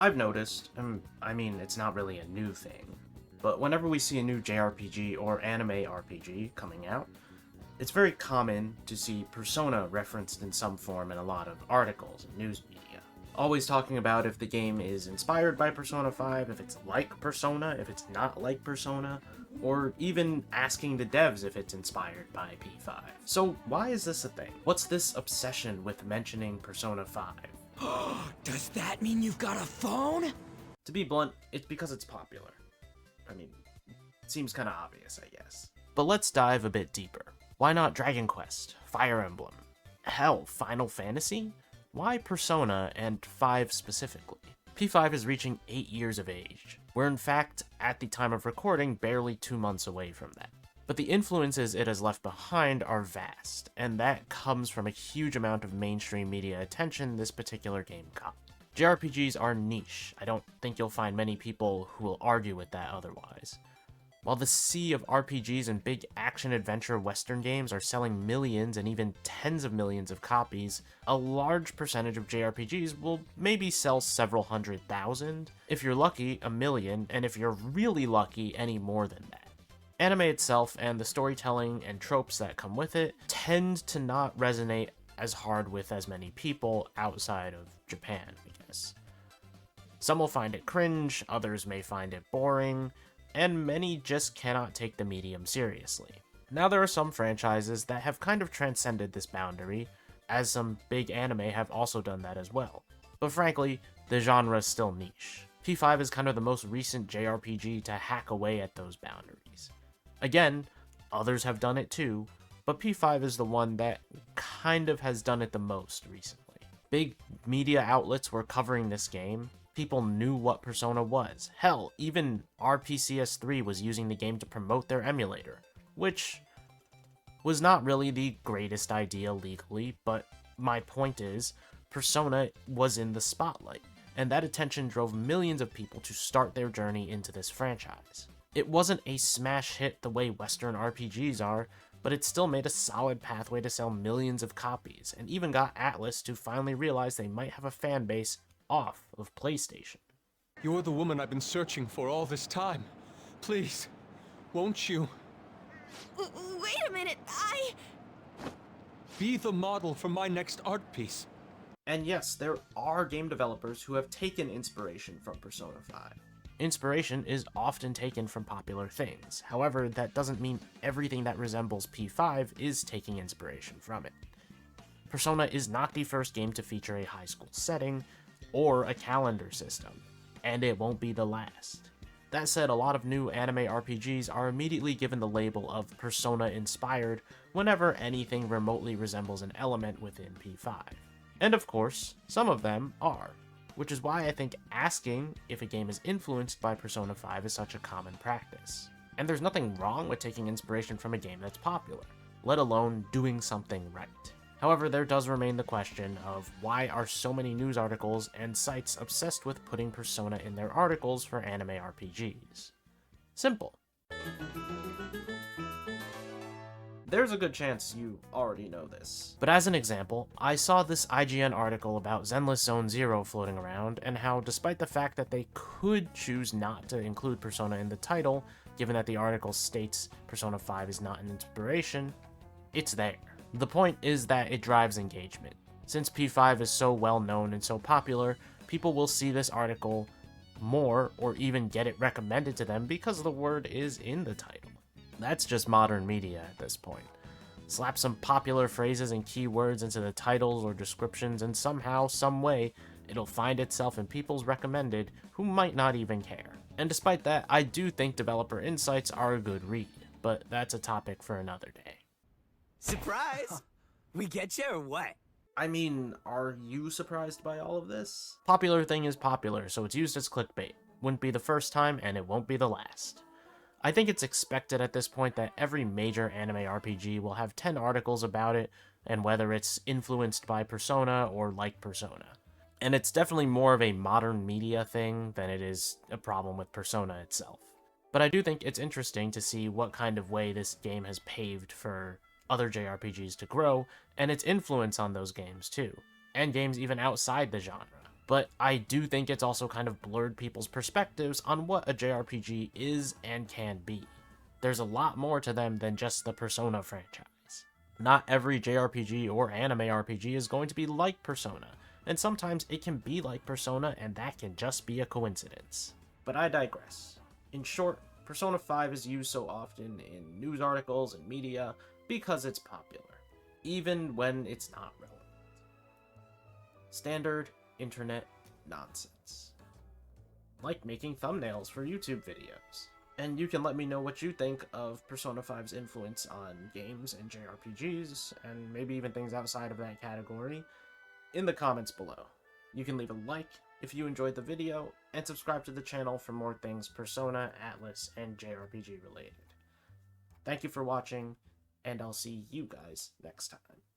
I've noticed, I mean, it's not really a new thing, but whenever we see a new JRPG or anime RPG coming out, it's very common to see Persona referenced in some form in a lot of articles and news media. Always talking about if the game is inspired by Persona 5, if it's like Persona, if it's not like Persona, or even asking the devs if it's inspired by P5. So why is this a thing? What's this obsession with mentioning Persona 5? Does that mean you've got a phone? To be blunt, it's because it's popular. I mean, it seems kinda obvious, I guess. But let's dive a bit deeper. Why not Dragon Quest, Fire Emblem, hell, Final Fantasy? Why Persona and 5 specifically? P5 is reaching 8 years of age. We're in fact, at the time of recording, barely 2 months away from that. But the influences it has left behind are vast, and that comes from a huge amount of mainstream media attention this particular game got. JRPGs are niche. I don't think you'll find many people who will argue with that otherwise. While the sea of RPGs and big action-adventure Western games are selling millions and even tens of millions of copies, a large percentage of JRPGs will maybe sell several 100,000, if you're lucky, 1,000,000, and if you're really lucky, any more than that. Anime itself and the storytelling and tropes that come with it tend to not resonate as hard with as many people outside of Japan, I guess. Some will find it cringe, others may find it boring, and many just cannot take the medium seriously. Now there are some franchises that have kind of transcended this boundary, as some big anime have also done that as well. But frankly, the genre is still niche. P5 is kind of the most recent JRPG to hack away at those boundaries. Again, others have done it too, but P5 is the one that kind of has done it the most recently. Big media outlets were covering this game. People knew what Persona was. Hell, even RPCS3 was using the game to promote their emulator, which was not really the greatest idea legally, but my point is, Persona was in the spotlight, and that attention drove millions of people to start their journey into this franchise. It wasn't a smash hit the way Western RPGs are, but it still made a solid pathway to sell millions of copies, and even got Atlus to finally realize they might have a fan base off of PlayStation. You're the woman I've been searching for all this time. Please, won't you Wait a minute, be the model for my next art piece? And yes, there are game developers who have taken inspiration from Persona 5. Inspiration is often taken from popular things. However, that doesn't mean everything that resembles P5 is taking inspiration from it. Persona is not the first game to feature a high school setting or a calendar system, and it won't be the last. That said, a lot of new anime RPGs are immediately given the label of Persona-inspired whenever anything remotely resembles an element within P5. And of course, some of them are, which is why I think asking if a game is influenced by Persona 5 is such a common practice. And there's nothing wrong with taking inspiration from a game that's popular, let alone doing something right. However, there does remain the question of why are so many news articles and sites obsessed with putting Persona in their articles for anime RPGs? Simple. There's a good chance you already know this. But as an example, I saw this IGN article about Zenless Zone Zero floating around, and how despite the fact that they could choose not to include Persona in the title, given that the article states Persona 5 is not an inspiration, it's there. The point is that it drives engagement. Since P5 is so well known and so popular, people will see this article more or even get it recommended to them because the word is in the title. That's just modern media at this point. Slap some popular phrases and keywords into the titles or descriptions, and somehow, some way, it'll find itself in people's recommended who might not even care. And despite that, I do think developer insights are a good read, but that's a topic for another day. Surprise! We get you or what? I mean, are you surprised by all of this? Popular thing is popular, so it's used as clickbait. Wouldn't be the first time, and it won't be the last. I think it's expected at this point that every major anime RPG will have 10 articles about it, and whether it's influenced by Persona or like Persona. And it's definitely more of a modern media thing than it is a problem with Persona itself. But I do think it's interesting to see what kind of way this game has paved for other JRPGs to grow, and its influence on those games too, and games even outside the genre. But I do think it's also kind of blurred people's perspectives on what a JRPG is and can be. There's a lot more to them than just the Persona franchise. Not every JRPG or anime RPG is going to be like Persona, and sometimes it can be like Persona and that can just be a coincidence. But I digress. In short, Persona 5 is used so often in news articles and media because it's popular, even when it's not relevant. Standard internet nonsense. Like making thumbnails for YouTube videos. And you can let me know what you think of Persona 5's influence on games and JRPGs, and maybe even things outside of that category, in the comments below. You can leave a like if you enjoyed the video, and subscribe to the channel for more things Persona, Atlas, and JRPG related. Thank you for watching, and I'll see you guys next time.